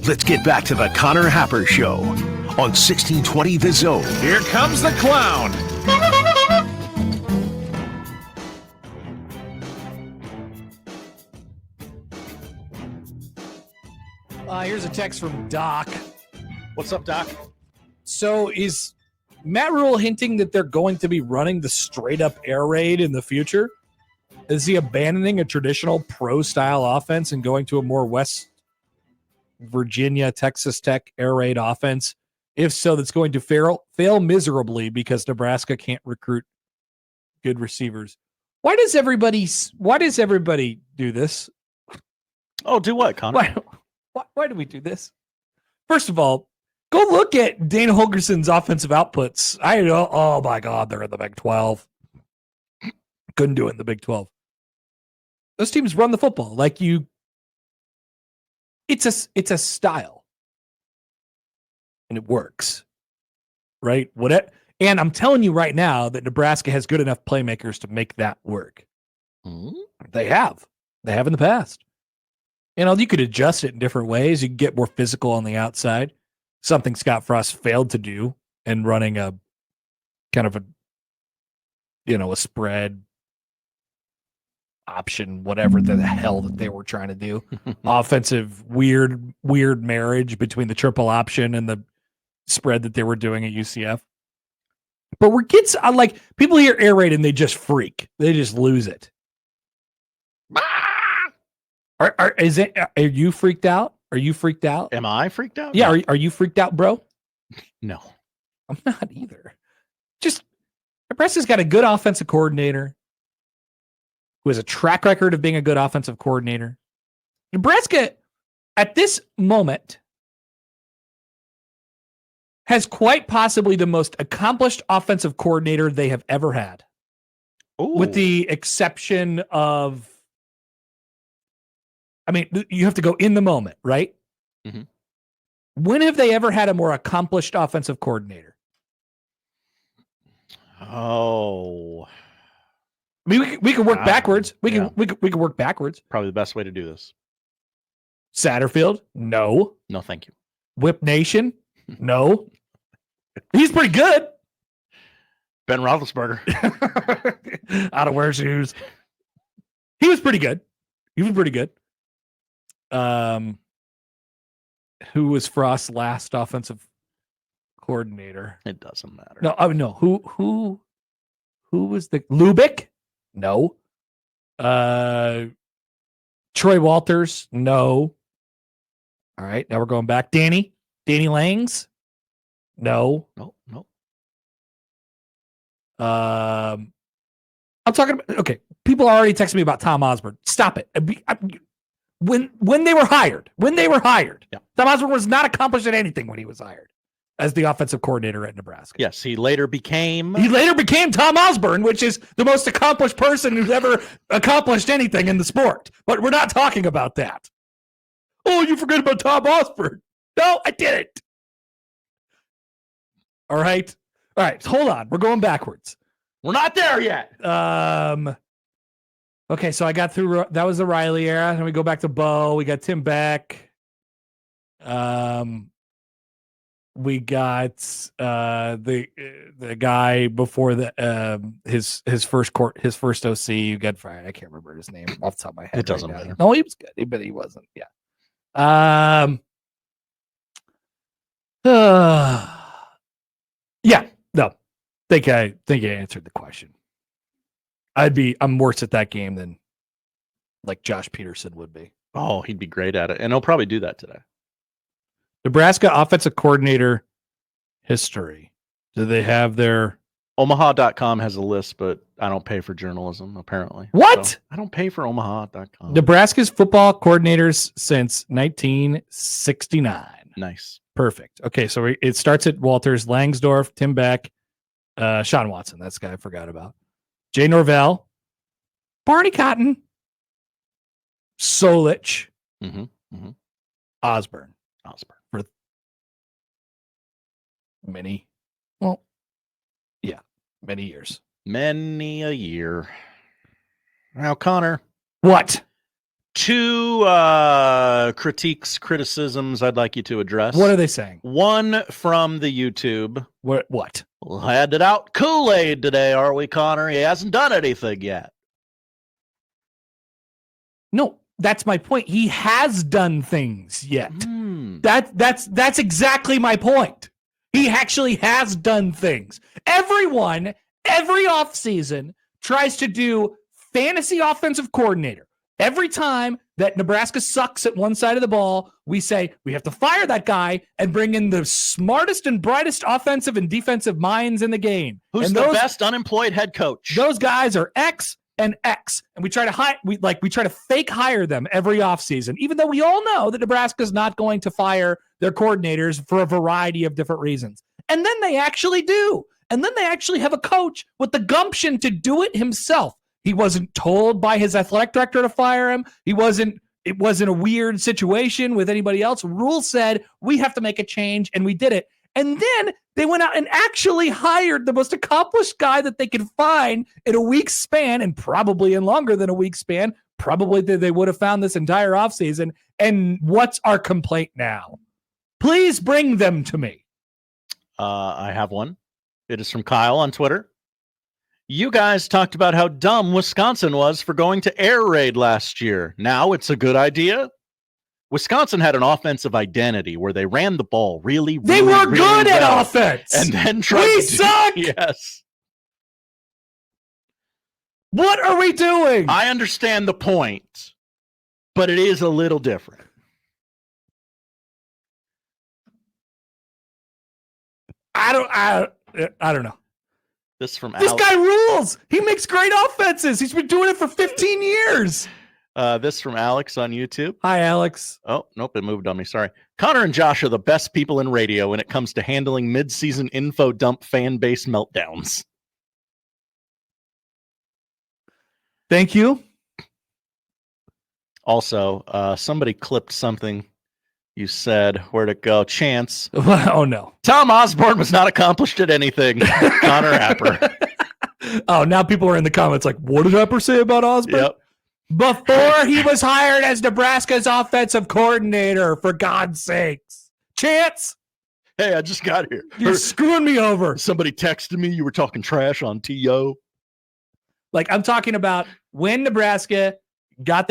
Let's get back to the Connor Happer Show on 1620 The Zone. Here comes the clown. Here's a text from Doc. What's up, Doc? So is Matt Rule hinting that they're going to be running the straight-up air raid in the future? Is he abandoning a traditional pro-style offense and going to a more West Virginia, Texas Tech air raid offense? If so, that's going to fail miserably because Nebraska can't recruit good receivers. Why does everybody do this? Oh, do what, Connor? Why do we do this? First of all, go look at Dana Holgorsen's offensive outputs. Oh my God, they're in the Big 12. Couldn't do it in the Big 12. Those teams run the football like you. It's a style, and it works, right? And I'm telling you right now that Nebraska has good enough playmakers to make that work. Mm-hmm. They have in the past. You could adjust it in different ways. You can get more physical on the outside. Something Scott Frost failed to do in running a kind of a spread option, whatever the hell that they were trying to do. Offensive, weird marriage between the triple option and the spread that they were doing at UCF. But people hear air raid and they just freak. They just lose it. Are you freaked out? Are you freaked out? Am I freaked out? Yeah. Are you freaked out, bro? No. I'm not either. Just Nebraska's got a good offensive coordinator who has a track record of being a good offensive coordinator. Nebraska, at this moment, has quite possibly the most accomplished offensive coordinator they have ever had. Ooh. With the exception of, you have to go in the moment, right? Mm-hmm. When have they ever had a more accomplished offensive coordinator? Oh, we can work backwards. We can work backwards. Probably the best way to do this. Satterfield, no. No, thank you. Whip Nation, no. He's pretty good. Ben Roethlisberger. Out of wear shoes. He was pretty good. Who was Frost's last offensive coordinator? It doesn't matter. No. Who was the Lubick? No. Troy Walters? No. All right, now we're going back. Danny Langs? No. No. I'm talking about, okay, people are already texting me about Tom Osborne. Stop it. When they were hired, yeah. Tom Osborne was not accomplished at anything when he was hired as the offensive coordinator at Nebraska. Yes, he later became Tom Osborne, which is the most accomplished person who's ever accomplished anything in the sport. But we're not talking about that. Oh, you forgot about Tom Osborne. No, I didn't. All right, hold on. We're going backwards. We're not there yet. Okay, so I got through. That was the Riley era. And we go back to Bo. We got Tim Beck. We got the guy before his first OC. You got fired. I can't remember his name off the top of my head. It doesn't matter. No, he was good, but he wasn't. Yeah. Yeah. No. Think I answered the question. I'm worse at that game than like Josh Peterson would be. Oh, he'd be great at it. And he'll probably do that today. Nebraska offensive coordinator history. Do they have their Omaha.com has a list, but I don't pay for journalism, apparently. What? So I don't pay for Omaha.com. Nebraska's football coordinators since 1969. Nice. Perfect. Okay, so it starts at Walters, Langsdorff, Tim Beck, Sean Watson. That's the guy I forgot about. Jay Norvell, Barney Cotton, Solich, Osborne. For many years. Many a year. Now, Connor. What? Two criticisms I'd like you to address. What are they saying? One from the YouTube. What? We'll hand it out Kool-Aid today, are we, Connor? He hasn't done anything yet. No, that's my point. He has done things yet. That's exactly my point. He actually has done things. Everyone, every offseason tries to do fantasy offensive coordinator. Every time that Nebraska sucks at one side of the ball, we say we have to fire that guy and bring in the smartest and brightest offensive and defensive minds in the game. Who's the best unemployed head coach? Those guys are X and X, and we try to fake hire them every offseason, even though we all know that Nebraska is not going to fire their coordinators for a variety of different reasons. And then they actually do. And then they actually have a coach with the gumption to do it himself. He wasn't told by his athletic director to fire him. It wasn't a weird situation with anybody else. Rule said we have to make a change, and we did it. And then they went out and actually hired the most accomplished guy that they could find in a week's span, and probably in longer than a week's span. Probably they would have found this entire offseason. And what's our complaint now? Please bring them to me. I have one. It is from Kyle on Twitter. You guys talked about how dumb Wisconsin was for going to air raid last year. Now it's a good idea. Wisconsin had an offensive identity where they ran the ball really good at offense. And then we suck. Yes. What are we doing? I understand the point, but it is a little different. I don't know. This guy rules. He makes great offenses. He's been doing it for 15 years. This from Alex on YouTube. Hi, Alex. Oh, nope, it moved on me. Sorry. Connor and Josh are the best people in radio when it comes to handling mid-season info dump fan base meltdowns. Thank you. Also, somebody clipped something you said. Where'd it go? Chance. Oh, no. Tom Osborne was not accomplished at anything. Connor Happer. Oh, now people are in the comments like, what did Happer say about Osborne? Yep. Before he was hired as Nebraska's offensive coordinator, for God's sakes. Chance. Hey, I just got here. You're screwing me over. Somebody texted me you were talking trash on TO. Like, I'm talking about when Nebraska got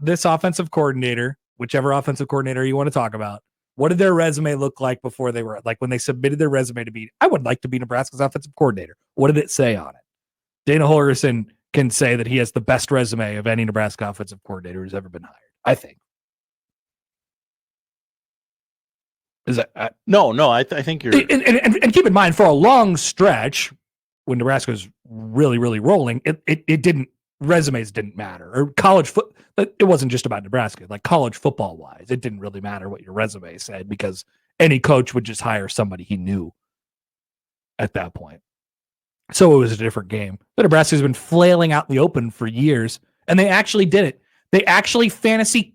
this offensive coordinator, whichever offensive coordinator you want to talk about. What did their resume look like before they were like when they submitted their resume to be, I would like to be Nebraska's offensive coordinator. What did it say on it? Dana Holgorsen can say that he has the best resume of any Nebraska offensive coordinator who's ever been hired, I think. Is that no? I think you're. And keep in mind, for a long stretch, when Nebraska was really, really rolling, it didn't. Resumes didn't matter, or college foot. It wasn't just about Nebraska. Like college football wise, it didn't really matter what your resume said because any coach would just hire somebody he knew at that point. So it was a different game. But Nebraska's been flailing out in the open for years, and they actually did it. They actually fantasy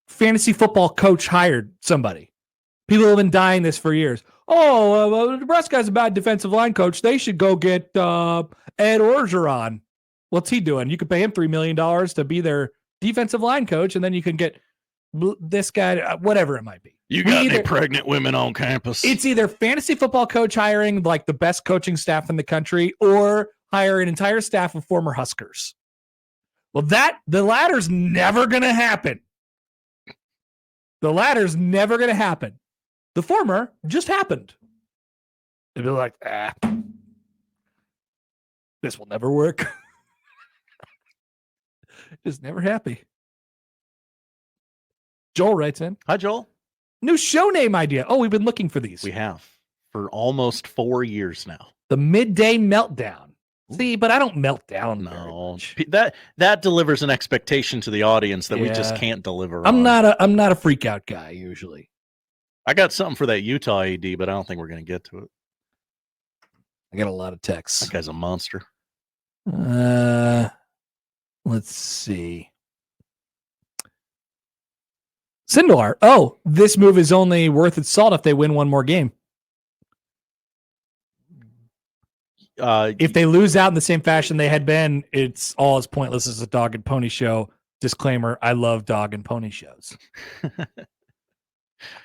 football coach hired somebody. People have been dying this for years. Oh, Nebraska has a bad defensive line coach. They should go get Ed Orgeron. What's he doing? You could pay him $3 million to be their defensive line coach, and then you can get this guy, whatever it might be. You got any pregnant women on campus? It's either fantasy football coach hiring like the best coaching staff in the country or hire an entire staff of former Huskers. Well, the latter's never going to happen. The latter's never going to happen. The former just happened. They'd be like, this will never work. Just never happy. Joel writes in. Hi, Joel. New show name idea. Oh, we've been looking for these. We have for almost 4 years now. The Midday Meltdown. See, but I don't melt down. No, that delivers an expectation to the audience that we just can't deliver. I'm not a freak out guy usually. I got something for that Utah AD, but I don't think we're going to get to it. I got a lot of texts. That guy's a monster. Let's see. Sindelar. Oh, this move is only worth its salt if they win one more game. If they lose out in the same fashion they had been, it's all as pointless as a dog and pony show. Disclaimer: I love dog and pony shows.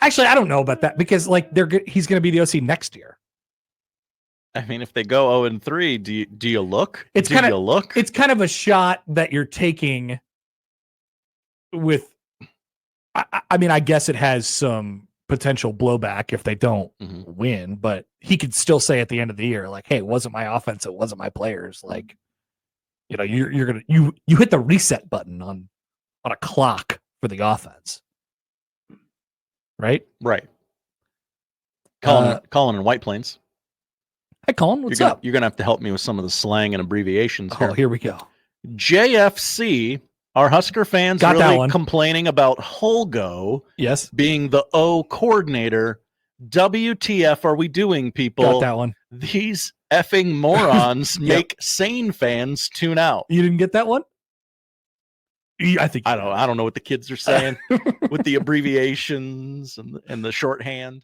Actually, I don't know about that because like he's going to be the OC next year. I mean, if they go 0-3, do you look? It's kind of a shot that you're taking with. I mean, I guess it has some potential blowback if they don't win, but he could still say at the end of the year, like, "Hey, it wasn't my offense, it wasn't my players." Like, you hit the reset button on a clock for the offense, right? Right. Colin in White Plains. Hi, Colin. What's up? You're gonna have to help me with some of the slang and abbreviations here. Oh, here we go. JFC. Are Husker fans really complaining about Holgo being the O coordinator? WTF are we doing, people? Got that one. These effing morons make sane fans tune out. You didn't get that one? I think I don't know what the kids are saying with the abbreviations and the shorthand.